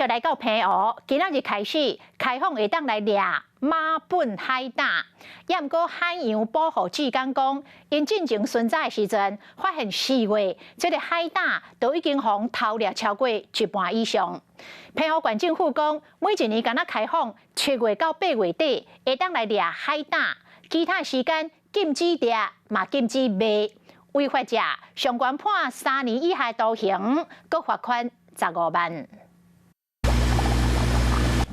就来到平湖，今仔日开始开放会当来掠马本海胆。也毋过海洋保护志工讲，因进前巡查的时阵，发现4月这个海胆都已经互偷掠超过1半以上。平湖县政府讲，每一年敢若开放7月到8月底，会当来掠海胆，其他时间禁止掠，嘛禁止卖。违法者上悬判3年以下徒刑，搁罚款15万。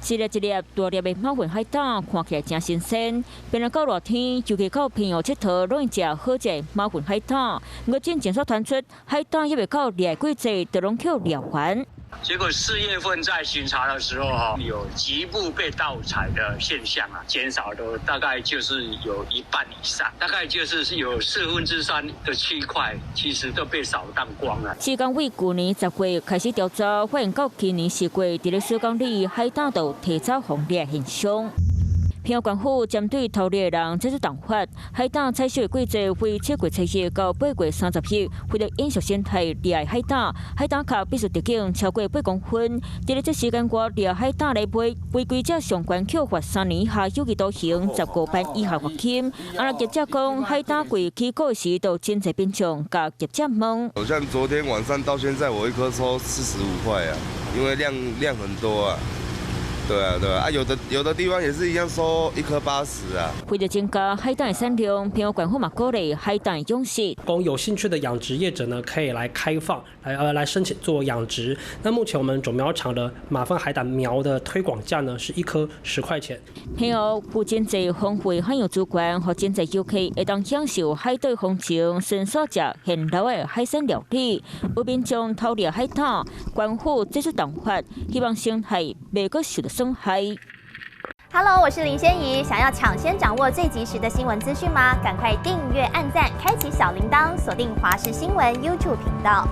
一粒一粒大粒的马粪海胆看起来真新鲜，别人到热天，尤其到平湖佚佗，容易食好食马粪海胆。不过进前所传出，海胆还未到掠季节，就拢去掠完。结果4月份在巡查的时候，有局部被盗采的现象啊，减少了大概就是有1半以上，大概就是有3/4的区块，其实都被扫荡光了。市工委去年10月开始调查，发现到今年4月，伫咧水港里海胆都提早红掠现象。平湖县府针对偷猎的人采取动法，海胆采收的季节为7月7日到8月30日，为了延续生态猎海胆，海胆壳必须直径超过8公分。伫咧这时间外猎海胆来卖，违规者上悬扣罚3年以下有期徒刑，15万以下罚金。业者讲，海胆贵起购时都真侪民众甲业者问。好像昨天晚上到现在，我一颗收45块啊，因为量很多啊。对啊，有的地方也是一样收1颗80啊。为了增加海胆的产量，平湖县府嘛鼓励海胆养殖。供有兴趣的养殖业者呢，可以来开放，来申请做养殖。那目前我们种苗场的马粪海胆苗的推广价呢，是1颗10块钱。平湖有真侪丰富海洋资源，和真侪游客会当享受海岛风情，顺所食现捞的海鲜料理。有民众偷猎海胆，县府祭出动法，希望生态袂阁受到损害。Hello， 我是林仙怡。想要抢先掌握最及时的新闻资讯吗？赶快订阅、按赞、开启小铃铛，锁定华视新闻 YouTube 频道。